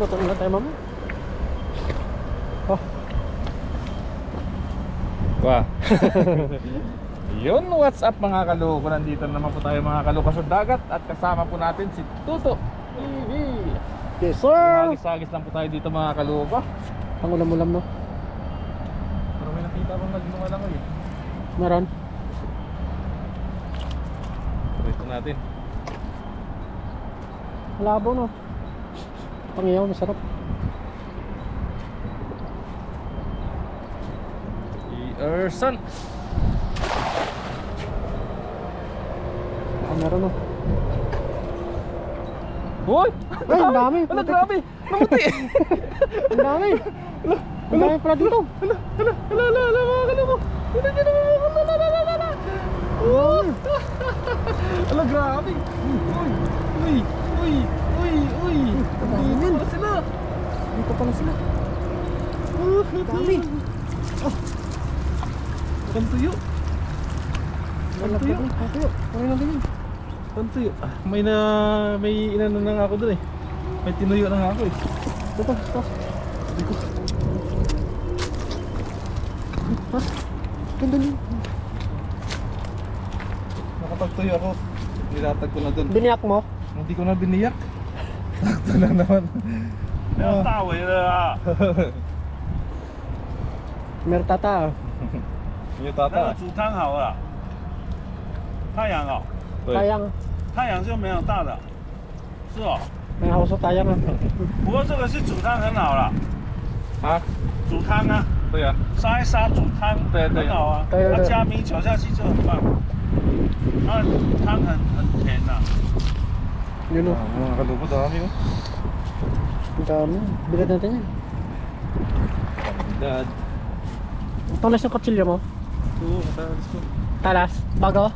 Luto na tayo mama. Oh. Wah. Yun, what's up mga kaloko? Nandito naman po tayo mga kaloko sa dagat. At kasama po natin si Tuto TV. Yes sir. Magis-agis lang po tayo dito mga kaloko. Ang ulam-ulam no. Pero may nakita akong naglumalangoy eh. Meron. Ito natin. Malabo no. Pangiyaw, masarap. Ersan. Meron no. Hoy! Ay, ang dami. Ano, grabe! Namuti! Ang dami. Ang dami pala dito. Hala, mga kaloko! Hala, grabe! Uy! Dito pala sila! Dito pala sila. Dami. Ang tuyo! Ang tuyo! Ang tuyo. Kunin natin yun. Ang tuyo! May inano na nga ako dun eh. May tinuyo na nga ako eh. Ito. Sabi ko. Ha? Ganda niyo. Nakapagtuyo ako. Nilatag ko na dun. Biniyak mo? Hindi ko na biniyak. Sakto lang naman. 没有大围的啊， Meron tata. Yung 那 tata. 个煮汤好了。太阳哦， Tayang. 太阳就没有大的，是哦。 May hauso tayang ah. 不过这个是煮汤很好了， Ha? 煮汤啊， Ito yan. 杀一杀煮汤，对对很好啊。对对对它加米酒下去就很棒，它汤很甜呐、 Yun o. Mga kaloko, dami oh. Ang dami. Bilad natin yan. Dad. Talas yung kutsilyo mo? Oo, matalas ko. Talas? Bago?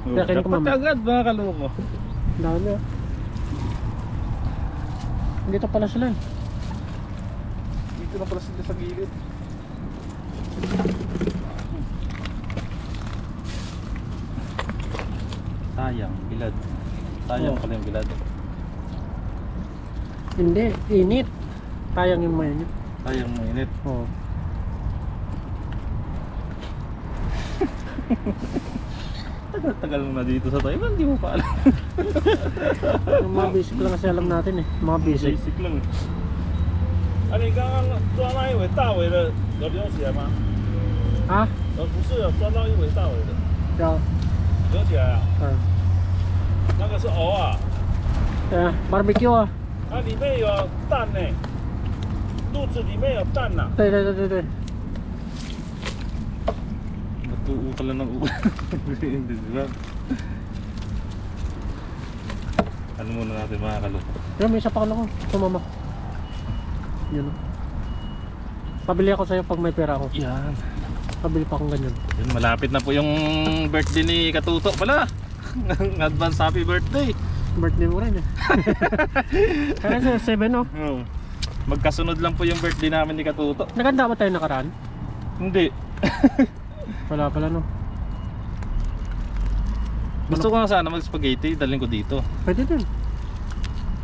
Yakin ko, mama. Dapat agad mga kaloko. Ang dami ah. Dito pala sila eh. Dito na pala sila sa gilid. Sayang, bilad. Sayang Oh. pala yung bilad. Hindi, init. Tayang yung mainit. Sayang mainit. Oo. Tagal mo na dito sa Taiwan, di mo pa alam. Yung mga basic lang kasi alam natin eh. Mga basic. Basic lang. 啊，你刚刚抓那一尾大尾的有留起来吗？ Ha? 不是，有抓到一尾大尾的， Yo. 留起来啊。 Ah. 那个是藕啊， Yeah, barbecue ah. 它里面有蛋呢，肚子里面有蛋呐、 Tay. Natuo ka lang ng ulo. Hindi ba? Ano muna natin mga kaloko? Yan, may isa pa ka lang. Sumama. Yun. Pabili ako sa'yo pag may pera ako. Yan. Pabili pa akong ganyan. Yun, malapit na po yung birthday ni Katuto pala. Advance happy birthday. Birthday mo rin eh. Kaya sa 7 oh. Oo. Magkasunod lang po yung birthday namin ni Katuto. Naganda ba tayo nakaraan? Hindi. Wala pala no. Gusto ko nga sana mag-spaghetti, dalhin ko dito. Pwede din.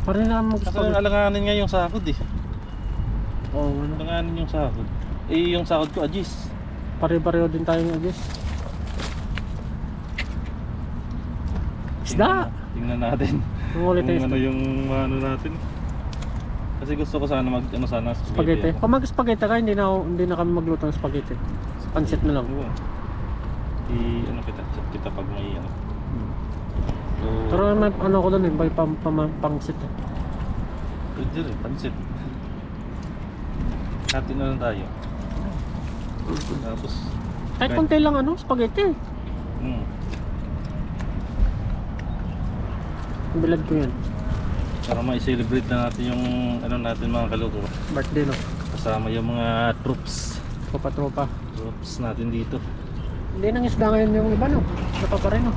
Parang na Kasi mag-spaghetti. alanganin nga yung sahod eh. Oo, ano. Alanganin yung sahod. Eh yung sahod ko ajis. Pare-pareho din tayo ng agis. Isda! Tingnan natin. Ang ulit Kung tayo ano yung ano natin. Kasi gusto ko sana mag ano sana spaghetti. ako. Pag mag-spaghetti ka, hindi na kami magluto ng spaghetti. Pansit na lang. Oo. Ano kita pag may ano. So, Pero may ano ko doon eh, may pangsit eh. pwede rin, pansit. Hati na lang tayo. Tapos Kahit konti lang ano, spaghetti. Bilad ko yan. para ma-celebrate na natin yung ano natin mga kaloko. Birthday no. Kasama yung mga troops Tropa-tropa. natin dito. Hindi nang isda ngayon yung iba no. Napa pa rin no.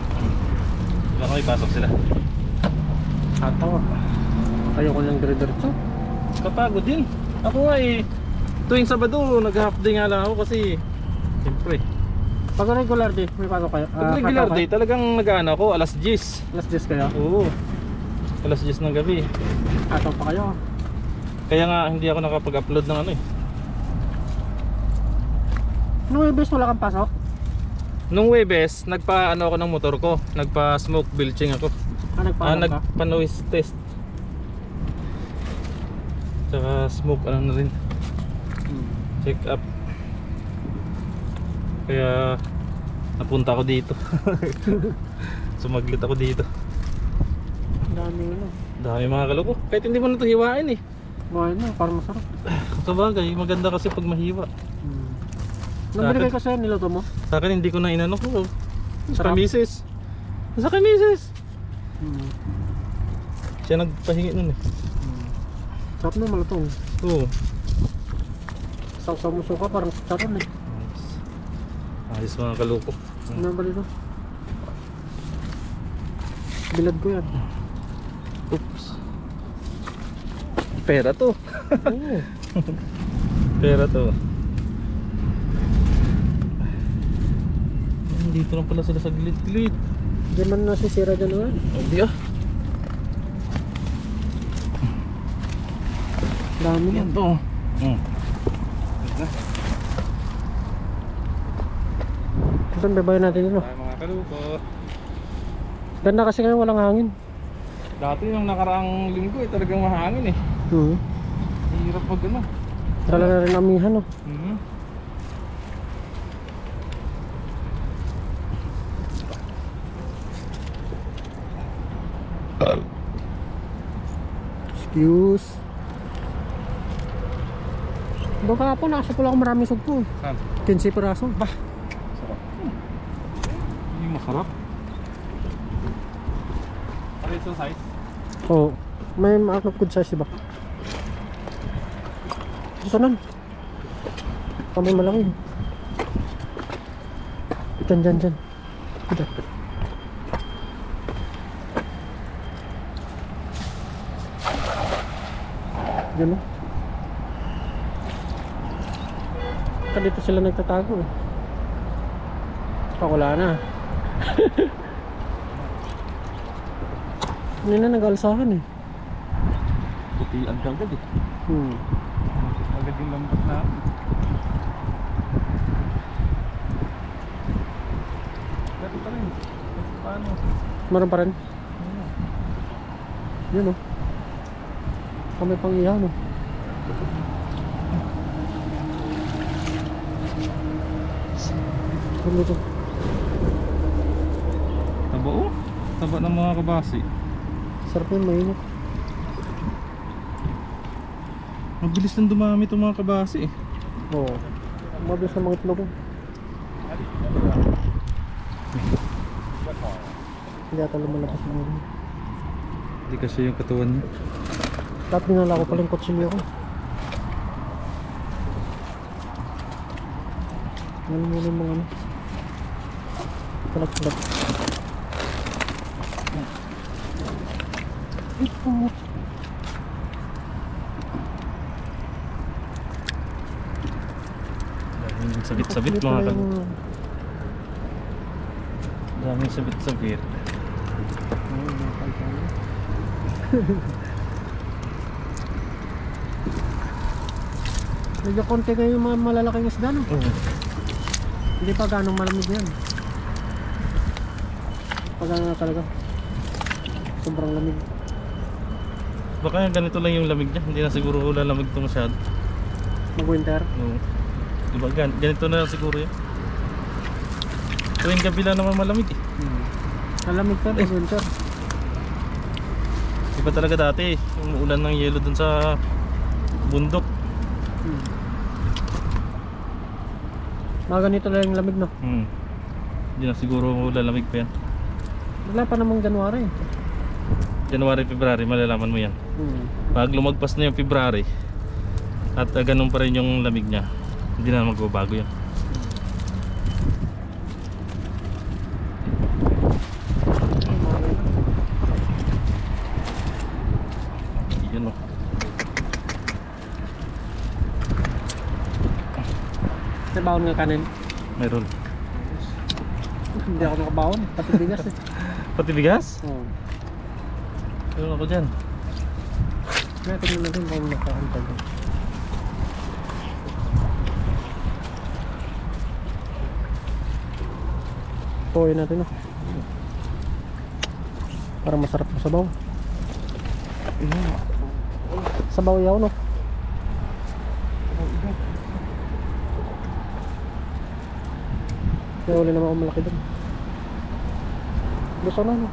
Wala ko ipasok sila. Atawa. Ayoko lang dire-diretso. Kapagod din. Ako nga tuwing Sabado nag-half day nga lang ako kasi siyempre Pag regular day, may pasok kayo? Pag regular day, talagang nag-ano ako, alas 10. Last days kayo? Oo. Alas 10 ng gabi. Ataw pa kayo? Kaya nga hindi ako nakapag-upload ng ano eh. Nung Webes wala kang pasok? Nung Webes, nagpa-ano ako ng motor ko. Nagpa-smoke belching ako. Nagpaano ka? Nagpa-noise test. Tsaka smoke ano na rin. Check up. Kaya napunta ako dito. Sumaglit ako dito. Dami ano. Dami mga kaloko. Kahit hindi mo na ito hiwain eh. Buhay na, parang masarap. Sabagay, maganda kasi pag mahiwa. Nang binigay ko sa'yo, niluto mo? Sa akin hindi ko na inano ko. Sa Sarap. misis. Sa misis. Hmm. Siya nagpahingi nun eh. Sarap na malutong. Oo. Sausaw mo suka, parang charon eh. Ayos mga kaloko. Ano ba dito? Bilad ko yan. Oops. Pera to. Oo. Pera to. Dito lang pala sila sa gilid-gilid. Hindi man nasisira dyan naman. Hindi ah. Dami yan. Yan to. Ito, babayan natin ito. Ay mga kaloko. Ganda kasi ngayon walang hangin. Dati yung nakaraang linggo eh talagang mahangin eh. Hirap pag ano. Dala na rin amihan, oh. Excuse. Baka po, nakasapul ako maraming sugpo. Saan? 15 piraso. Sarap. Hindi masarap. Ano yung size? Oo. May makakap good size, diba? Ito nun. Kamay malaki. Dyan. Ito. Yan o. Dito sila nagtatago eh. Wala na. Hindi na nag-alsahan eh. Puti ang gagad eh. Agad yung lambat na. Dati pa rin. Paano? Meron pa rin. Yun o. Kami pang iyan o. Ano ito? Taba oh. Taba ng mga kabasi. Sarap yun, mainit. Mabilis lang dumami itong mga kabasi eh. Oo. Mabilis na mga itlog. Hindi ata lumalabas mo. Hindi kasi yung katawan niya. Dapat dinala ko pala yung kutsilyo ko. Ano muna yung mga ano. Kalat. Daming sabit-sabit mga kaloko. Daming sabit-sabit. Medyo konti kayo yung mga malalaking isda, no? Hindi pa ganong malamig yan. Pag ano na talaga. Sobrang lamig. Baka ganito lang yung lamig niya. Hindi na siguro lalamig ito masyado. Mag-winter. Oo. Diba ganito na lang siguro yun. Tuwing gabi lang naman malamig eh. Malamig pa rin winter. Iba talaga dati yung ulan ng yelo dun sa bundok. Mga ganito lang yung lamig, no? Hindi na siguro lalamig pa yan. Wala pa namang January. January, February malalaman mo yan. Pag lumagpas na yung February at ganun pa rin yung lamig niya, hindi na magbabago yan. Yan o. May bawon nga kanin. Mayroon. Hindi ako nakabaon, pati bigas eh. Pati bigas? Oo. Meron ako dyan. Kaya tingnan natin kung nakaantay doon. Puhuin natin oh. Para masarap mo sabaw. Sabaw yaw no. Kaya uli naman ako malaki doon. Gusto na no.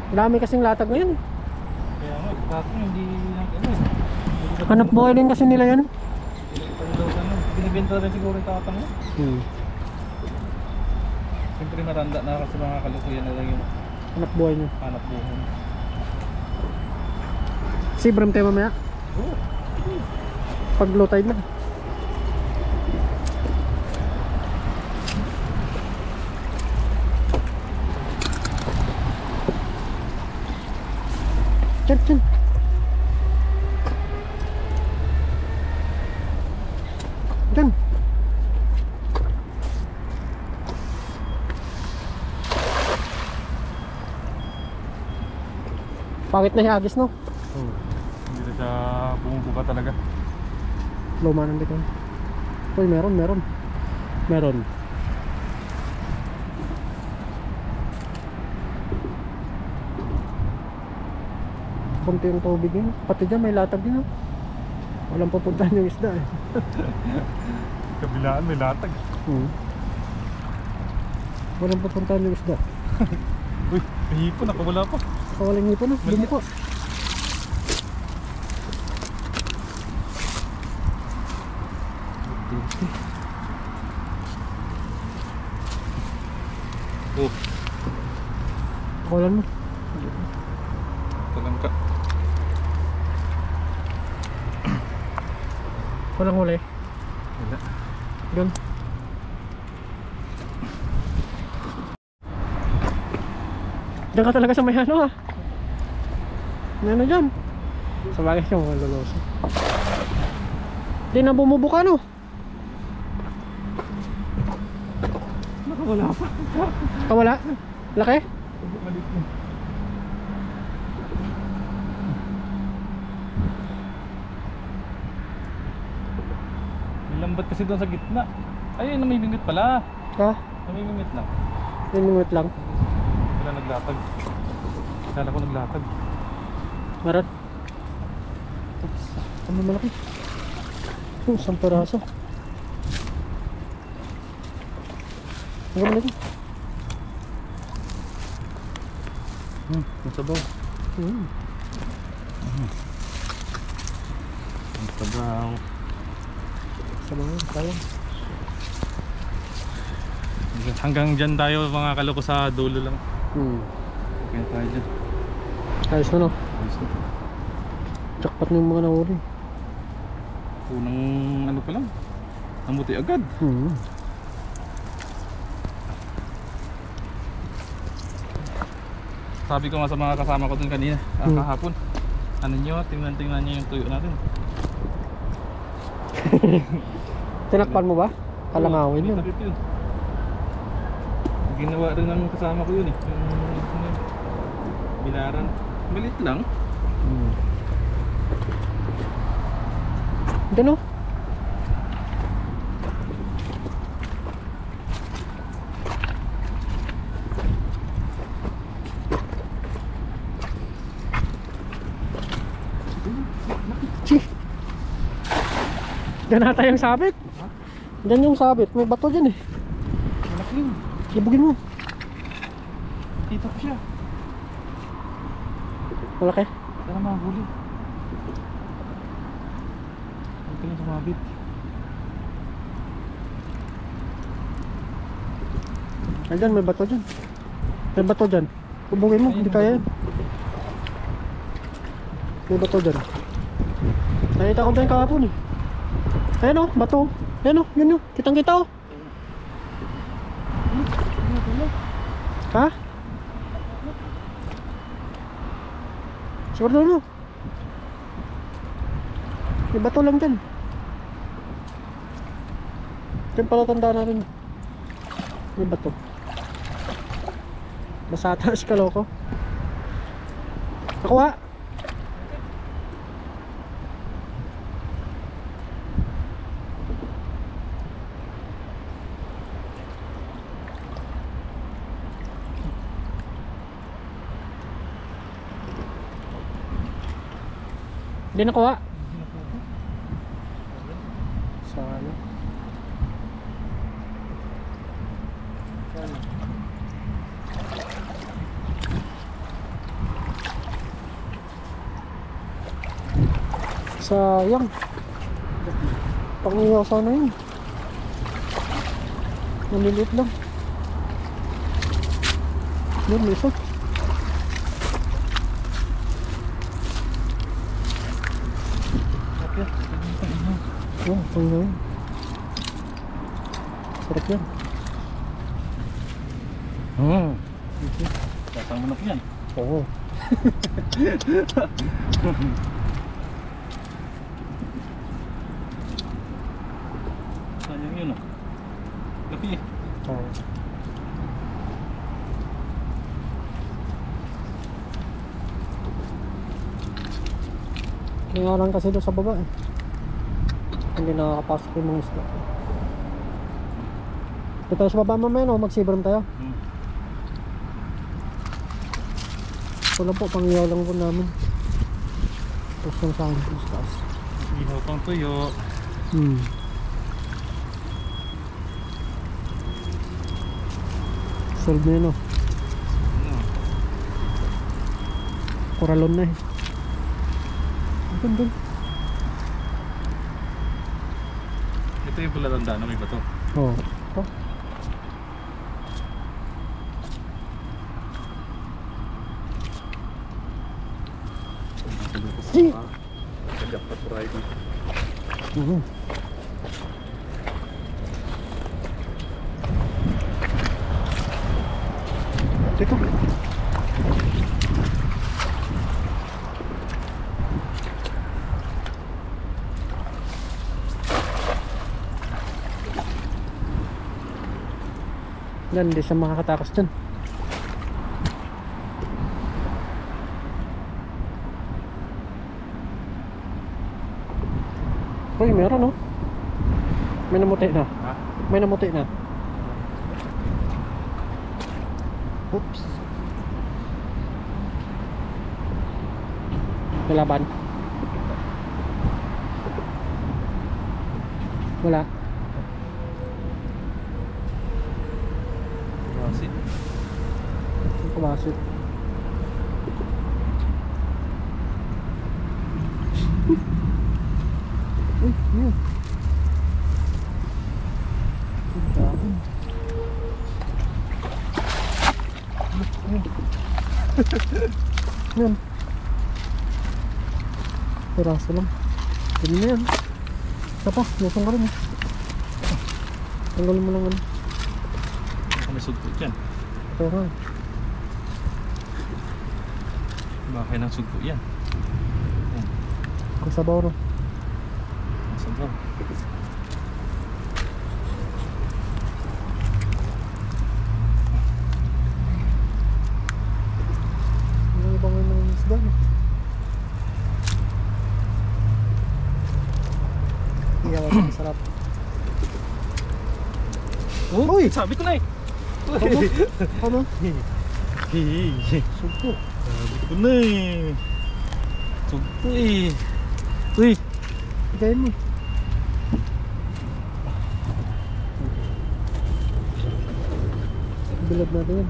Dami kasing latag ngayon. Kaya nga, bakit hindi lang ano eh. Hanap buhay din kasi nila yan. Binibenta rin siguro yung tatang mo. Siyempre maranda na kasi mga kalukuyan na lang yung Hanap buhay nyo. hanap buhay. Si Bram tayo mamaya. Oo. Pag low tide na. Diyan, diyan. Diyan. Pangit na hiyagis no? Hindi na siya bumubuka talaga. Luma ng likod. Uy, meron. Meron. Kunti yung tubig yun. Pati dyan may latag din. Walang pupuntahan yung isda eh. Kabilaan may latag. Walang pupuntahan yung isda. Uy, may hipon, nakawala pa. Kawaling hipon na. Bumuko. Oh, Kawalan mo. talangka. Walang huli. Wala. Doon. Diyan ka talaga sa may ano ah. May ano dyan? Sa bagay siya maloloso. Di na bumubuka no? Nakawala pa. Kawala? Laki? Malit mo. May lambat kasi doon sa gitna. Ayun, namimingit pala. Ha? Namimingit lang. 1 minute lang. Wala naglatag. Kala ko naglatag. Meron. Ano malaki? Isang peraso. Hanggang malaki. Ang sabaw. Ang sabaw. Sama yun, sayang. Hanggang dyan tayo mga kaloko sa dulo lang. Okay tayo dyan. Ayos na no? Ayos na. Jackpot na yung mga nahuli. Unang ano pa lang. Namuti agad. Sabi ko nga sa mga kasama ko dun kanina, kahapon. Ano nyo, tingnan nyo yung tuyo natin. Tinakpan mo ba? Kalangawin yun. Takip yun. Ginawa rin ng kasama ko yun eh. Yung binaran. Malit lang. Doon o. Chih. Diyan nata yung sabit. Diyan yung sabit. May bato dyan eh. Malaki yun. Libugin mo. Dito ko siya. Malaki. Tara mahuli. Huwag ka lang sumabit. Ayan, may bato dyan. May bato dyan. Hubungin mo, hindi kaya yan. May bato dyan. Nakita ko dyan kahapon eh. Ayan o, bato. Ayan o, yun o. Kitang kita o. Ha? Siguro mo. May bato lang dyan. Ito yung palatandaan natin. May bato. Basata si kaloko. Nakuha. Hindi nakuha. Sana. Sayang. Pangiyaw sana yun. Maliliit lang. Yun, may isa. Oh, ito na yun. Sarap yan. Datang manok yan. Oo. Sayang yun oh. Gabi eh. Oo. Kaya lang kasi doon sa baba eh. Hindi nakakapasok yung mga isla. Dito tayo sa baba mamaya no, mag-sibram tayo. Ito lang po, pangyaw lang po namin. Tapos lang sa akin po sa taas. Ihaw pang tuyo. Solve na yun no. Koralon na eh. Doon. Ito yung palatandaan na may bato. Oo. Ito. Si! Jackpot variety. Dito. Yan, hindi siya makakatakas dyan. Uy, meron oh. May namuti na. Ha? May namuti na. Oops. May laban. Wala. Kasi Ang kumasit. Uy, yun. Ang dami. Yan. Piraso lang. Ganun na yan. Isa pa, lusong ka rin eh. Tanggalin mo lang ano. may sugpo dyan. Ito nga. Baka ng sugpo yan. Kung sabaw no. Sabaw. Ano ibang ng isda no? Iyaw ang sarap. Oh, Uy! sabi ko na eh. Ano? Sugpo. Sabi ko na eh. Sugpo eh. Uy! Igayin mo. Bilad natin yan.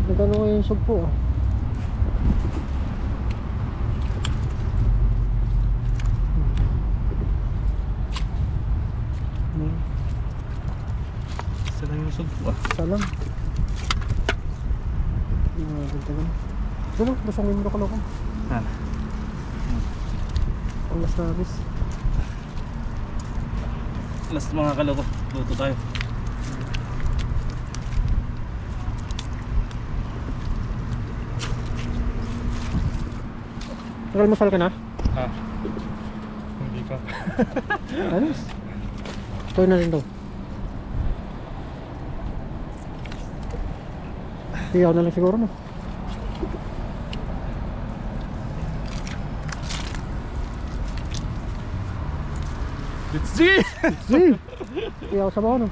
Nagano kayo yung sugpo ah. Isa lang yung sugpo ah. Salam. Ganda naman. Diyan o, basang window ka lang ako. Sana. Ang last na habis. Last mga kaloko. Luto tayo. Nag-almusal ka na? Ha? Hindi pa. Ayos. Ito na rin to. Iyaw na lang siguro no. Let's see! Zee! Iyaw sa baho no.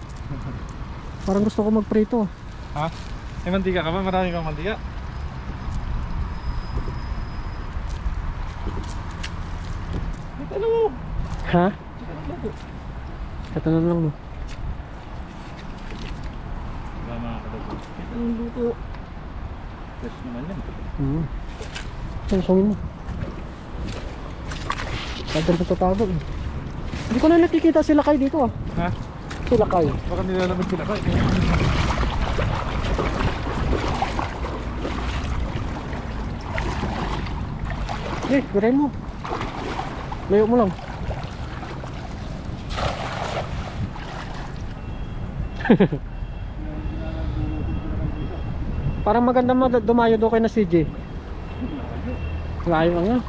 Parang gusto ko magprito. Ha? May mantika ka ba? Marami kang mantika? Ito mo! Ha? Ito na lang no. Diba mga kaloka? Ito yung luto. Fresh naman yan. Sungsungin mo. Tagal na tatago eh. Hindi ko na nakikita sila kayo dito ah. Ha? Sila kayo. Baka nilalamig sila ka. Girain mo. Layo mo lang. Parang maganda dumayo doon kay na CJ. Layo lang yan.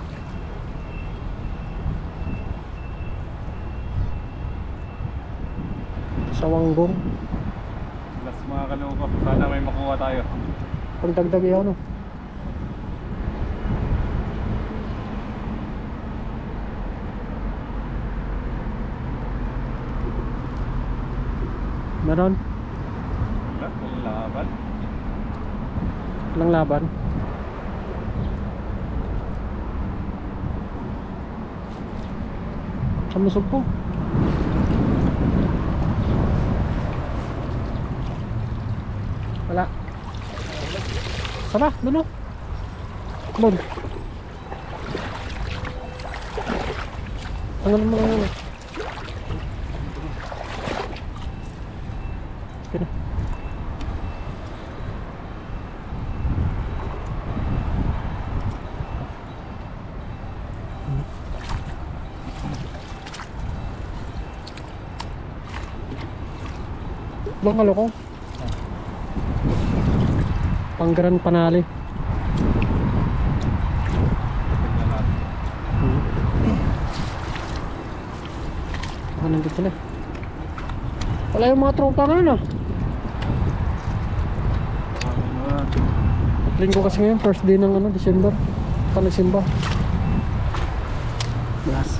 Sa Wanggong. Last mga kaloka. Sana may makuha tayo. Pagdagdag iyaw no. Meron? Wala, walang laban. Walang laban. Samusog po. Wala. Saba, doon o. Doon. Tanggalin mo lang yun. Okay na. Bang kaloko? Panggaran Panali. Nandito sila. Wala yung mga tropa nga na. Linggo kasi ngayon, first day ng December. Panasimba. Blast.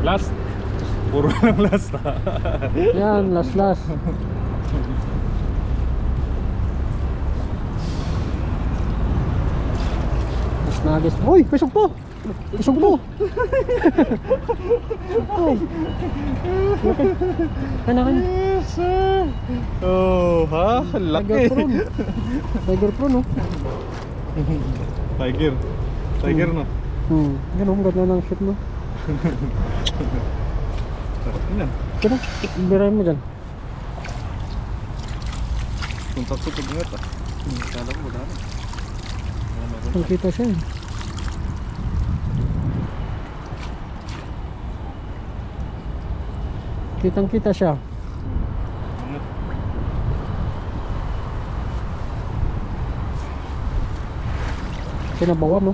Last. Puro lang last ha. Yan, last. Nagis. Uy, pisog po. Pisog po. Oh. Okay. Kanya. Oh, ha? Laki. Tiger prawn, no? Tiger, no? Ganun, ganda ng shit mo. Sarap yan. Kaya, birahin mo dyan. Tuntak-tutog nga ito. Kala mo wala na. Nakita siya eh. Kitang-kita siya. Sinabawa mo.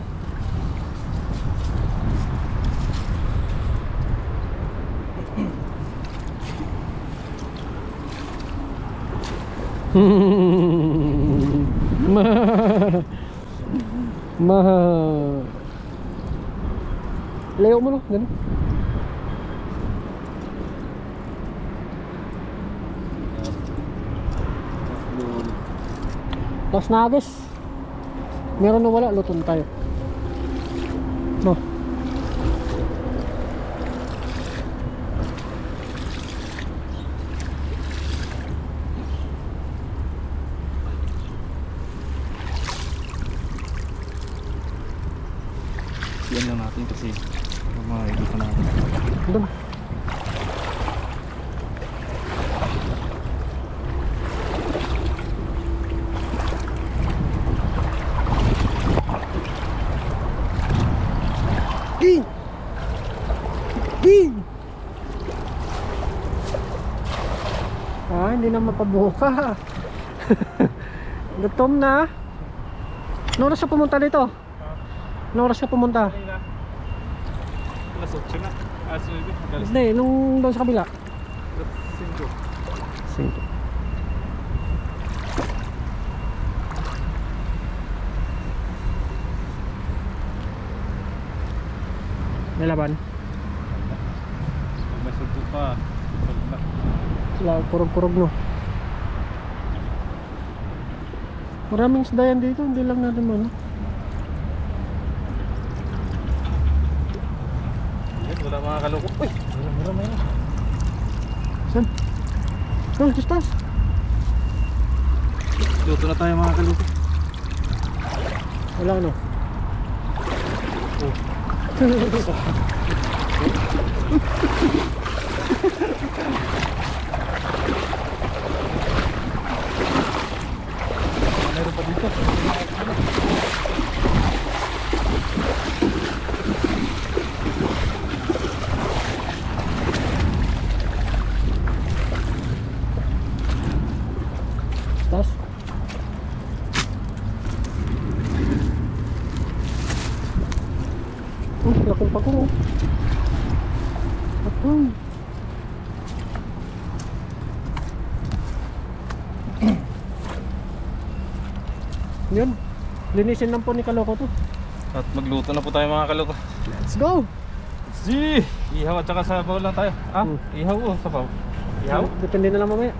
Layo mo no, ganun. Tapos nagis. Meron na wala, luton tayo. No. Yan lang natin kasi makikita pa natin. Doon. Ging! Hindi na mapabuka. Gutom na. Anong oras ka pumunta dito? Anong oras ka pumunta? Kanina. Alas 8 na. Alas 9. Hindi, nung doon sa kabila. Alas 5. Sige. May laban? May sugo pa. Wala, kurog-kurog no. Maraming isda yan dito, hindi lang natin ano. Yan, wala mga kaloko. Uy! Marami na. Saan? Oh, justas. Luto na tayo mga kaloko. Wala ano. Oh. Meron pa dito. Justas. Laking pagong oh. Pagong. Yun. Linisin lang po ni Kaloko to. At magluto na po tayo mga kaloko. Let's go! Si! Ihaw at saka sabaw lang tayo. Ah, ihaw o sabaw? Ihaw? Depende na lang mamaya.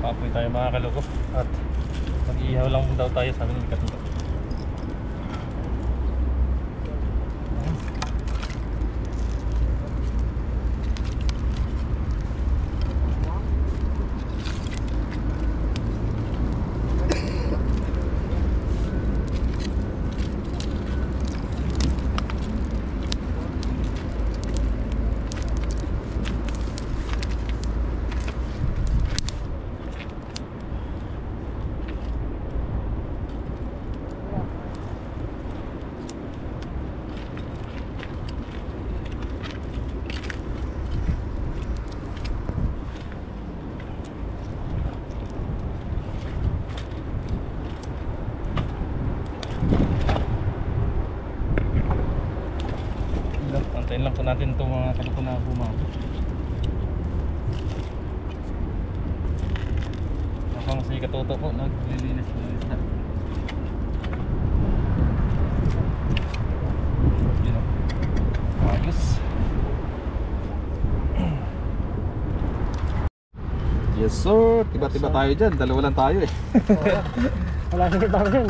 Papoy tayo mga kaloko. At mag-ihaw lang daw tayo sabi ni Katuto. Antayin lang po natin itong mga kaloko na bumawa. Habang si Katuto po naglilinis ng isda. Yun o. Ayos. Yes sir, tiba-tiba tayo dyan. Dalawa lang tayo eh. Wala nang iba yan.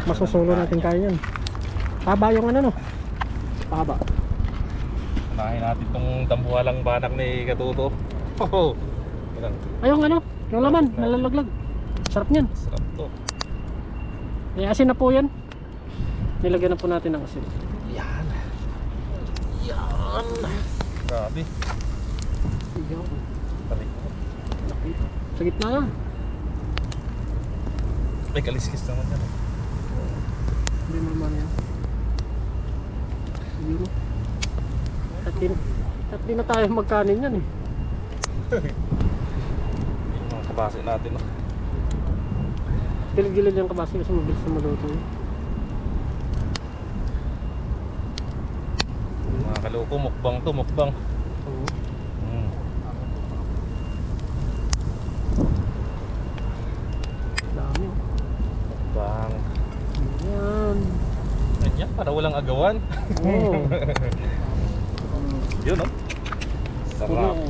Masusulo natin kaya yan. Haba yung ano no? Pahaba. Unahin natin itong dambuhalang banak ni Katuto. Oh, Ayong ano? Yung laman, nalalaglag. Sarap niyan. sarap to. May asin na po yan. Nilagyan na po natin ng asin. Yan. Yan. Grabe. Iyaw. Tarik. Laki. Sa gitna yan. May kaliskis naman yan. Hindi naman yan. Siguro. At di na tayo magkanin yan eh. Yung mga kabase natin. No? Gilid-gilid yung kabasi kasi mabilis na maluto yun. Mga kaloko, mukbang to, mukbang. Oo. Dami oh. Mukbang. Yan. Ganyan, para walang agawan. Oo. Yun no? Sarap. Oo.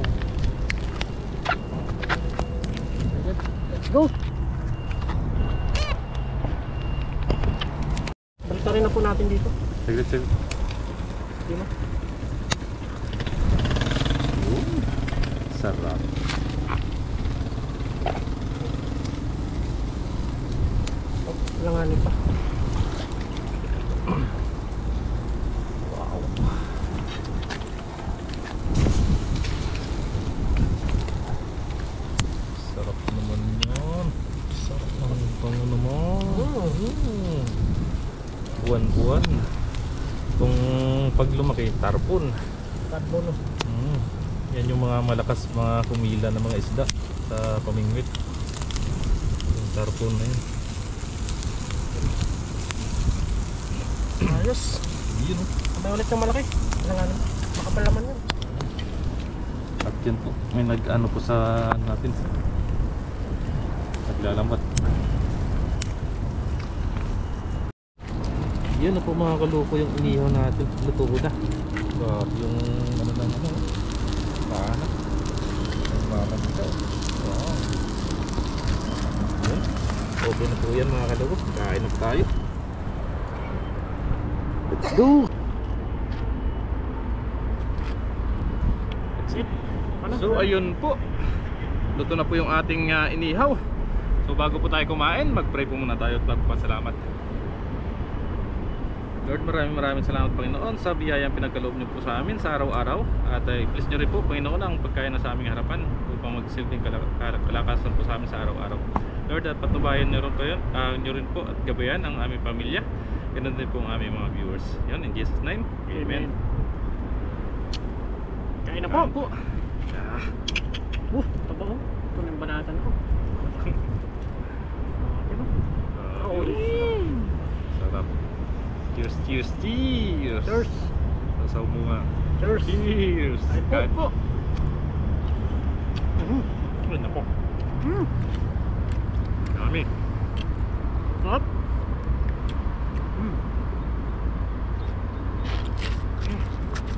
Let's go! Balik rin na po natin dito. Saglit, saglit. Di ba? Sarap. Oh, langanin pa. Wow. Sarap naman yun. Buwan-buwan. Kung pag lumaki, tarpon. Tarpon. Yan yung mga malakas mga kumila ng mga isda sa pamingwit. Yung tarpon na yun. Ayos. Yun. May ulit yung malaki. Alanganin. Makapal naman yun. At yun po, may nag-ano po sa natin. Naglalambat. Yan na po mga kaluko yung inihaw natin. Luto na. Yung ano na ano. Paano? Ang mamanitaw. Wow. Yan. Okay na po yan mga kaluko. Kain na tayo. Let's go! That's it. Ano? So ayun po, luto na po yung ating inihaw. So bago po tayo kumain, mag-pray po muna tayo at magpasalamat. Lord, maraming salamat Panginoon sa biyayang pinagkaloob niyo po sa amin sa araw-araw. At please niyo rin po Panginoon ang pagkain na sa aming harapan upang magsilbing kalakasan po sa amin sa araw-araw. Lord, at patubayan niyo rin po at gabayan ang aming pamilya. Ganun din po ang aming mga viewers. Yun, in Jesus' name, Amen. Kain na Kain po. po. Ah. Taba oh. Ito na yung banatan ko. Sarap. Cheers, cheers, cheers. Cheers. Sasaw mo nga. Cheers. Cheers. Ay po. Kain po. Ay na po. Dami. Sarap.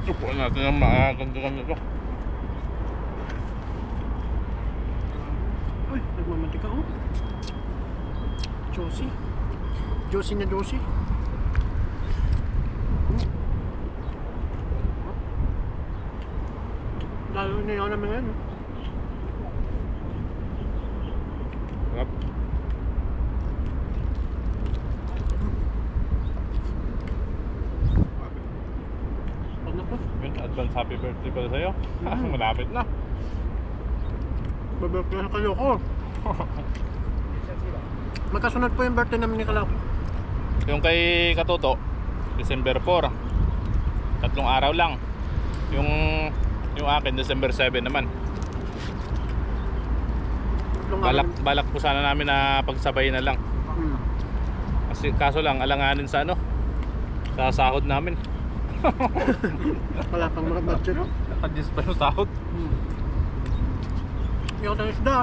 Tupuan natin ang makakagandang nito. Ay, nagmamantika oh. Juicy. Juicy na juicy. Lalo na yun naman yan. Sarap. Pag na po. Yun, advance happy birthday pala sa'yo. Malapit na. Babirthday na kayo ko. Magkasunod po yung birthday namin ni Kalako. Yung kay Katuto, December 4. 3 araw lang. Yung akin, December 7 naman. Balak po sana namin na pagsabay na lang. Kasi kaso lang, alanganin sa ano, sa sahod namin. Wala pang mga budget. Nakadis pa yung sahod. Hindi ako tayo isda.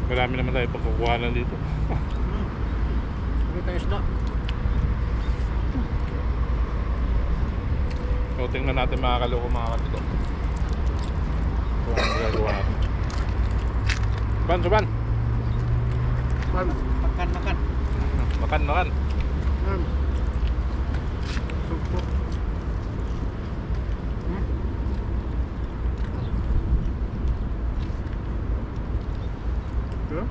Marami naman tayo pagkukuhanan dito. Hindi tayo isda. So tingnan natin mga kaloko mga Katuto. Kung ano gagawa natin. Suban! Makan. Makan. Supo. Okay.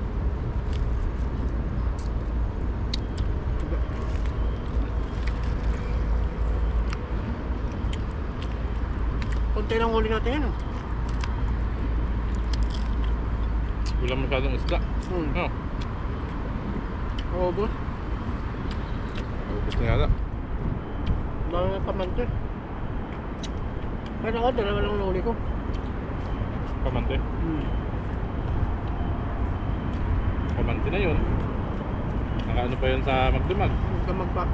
Konti lang huli natin yan. Wala masyadong isda. Oh, Oo, boss. ubus na yata. Dami ng pamante. Pero ako, dalawa lang nahuli ko. Pamante. Pamante na yun. Nakaano pa yun sa magdumag. Huwag ka magpa.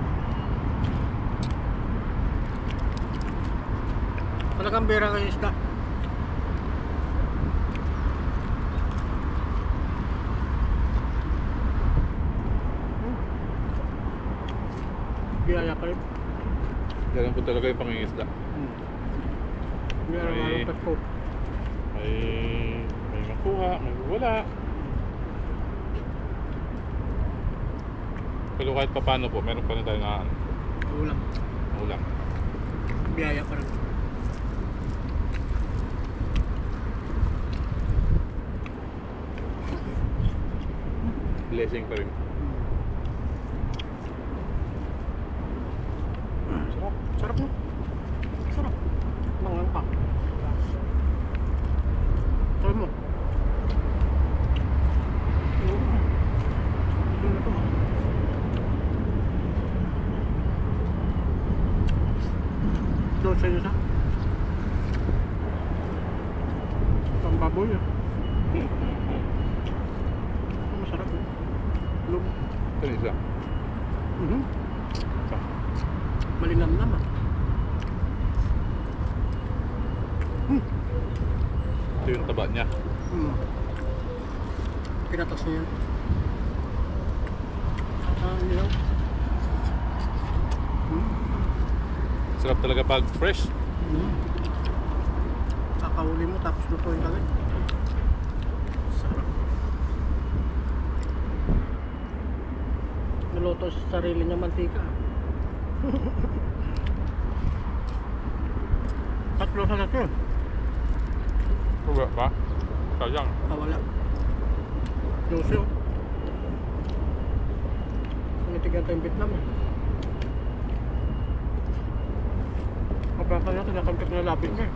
Talagang bera kayo isda. Biyaya pa rin. Ganun po talaga yung pangingisda. Biyaya May- nga po. May makuha, may wala. Pero kahit pa paano po, meron pa rin tayo na Ulam. ulam. Biyaya pa rin. Blessing pa rin. Sarap. Sarap mo. Sarap. Mangang pa. Sarap mo. baboy ah. Masarap eh. Lum. Ito na isa. Malinamnam ah. Ito yung taba niya. Pinatas niya yan. Hindi lang. Sarap talaga pag fresh. Kakahuli mo tapos lutuin agad. Sarap. Niluto sa sarili niya mantika. Tatlo sa nato. Wala pa? Sayang. Wala. Yosi oh. Kumitigan tayong Vietnam eh. Kapag na kinakagkat na lapit niya.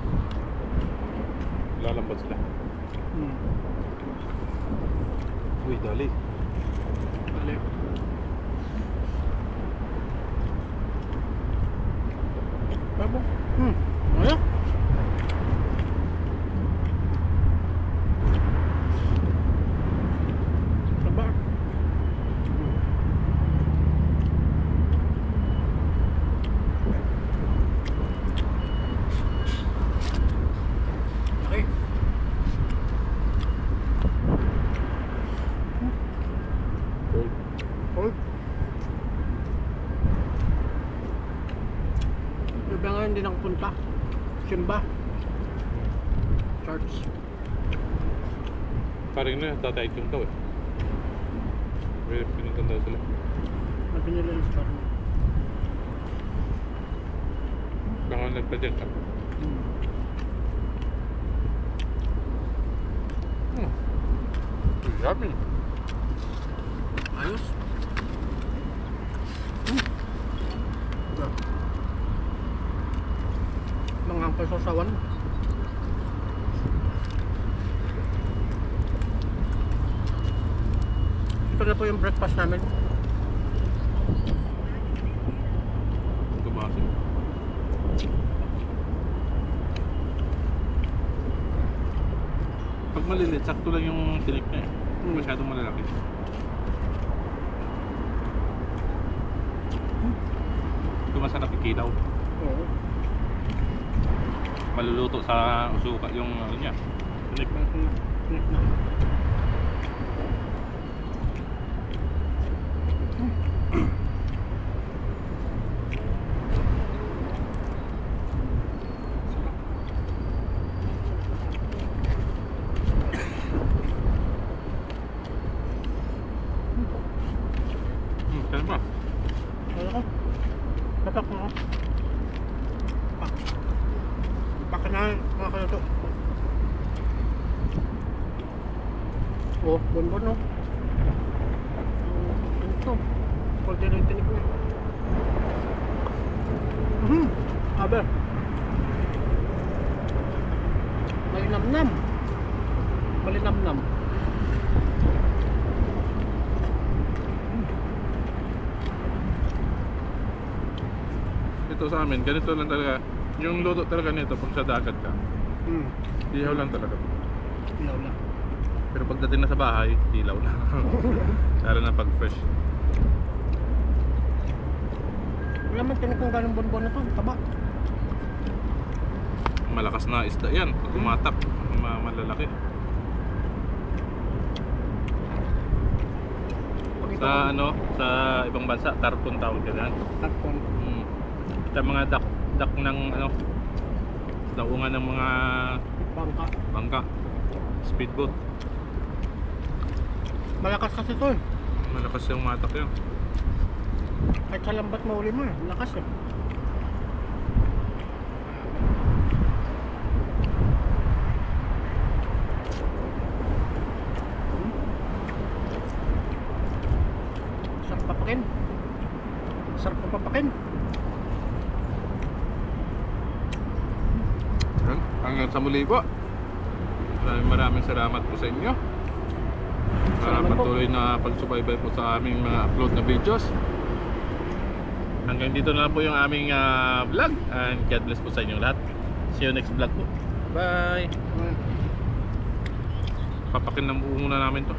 Lalambot sila. Uy, dali. Dali. Babo. Ayan. Taba. Okay. Hold. Sabi nga hindi nakapunta. Simba. Church. Parang na, tatay yung daw eh. Pero pinuntan daw sila. Sabi nila yung star. Baka nagpa-check up. Yummy. Ayos. Mangang pa sa sawan. Ito na po yung breakfast namin. Tumasin. Pag malilit, sakto lang yung tinik niya eh. Masyadong malalaki. Ito masarap ikilaw. Oo. Maluluto sa usuka yung ano niya. Tinik. Tinik na. Kaya ba? Ano ko? Tapak mo. Pak na mga kanato. Oh, bonbon no. Ito. Kulte na yung tinik niya. Abe. Malinamnam. Malinamnam. Ito sa amin, ganito lang talaga. Yung luto talaga nito pag sa dagat ka. Ihaw lang talaga. Ilaw lang. Pero pagdating na sa bahay, ilaw na. Lalo na pag fresh. Wala man tinik kung ganong bonbon na to. Taba. Malakas na isda yan. Pag umatak, malalaki. Sa ano, sa ibang bansa, tarpon tawag yan. Tarpon. Sa mga dak ng ano, daungan ng mga bangka, speedboat. Malakas kasi to eh. Malakas yung matak yun. Kahit sa lambat mahuli mo eh. Lakas eh. Sarap papakin. Sarap papakin. Hanggang sa muli po. Maraming salamat po sa inyo. Para patuloy na pagsubaybay po sa aming mga upload na videos. Hanggang dito na lang po yung aming vlog. And God bless po sa inyong lahat. See you next vlog po. Bye! papakin na muna namin to.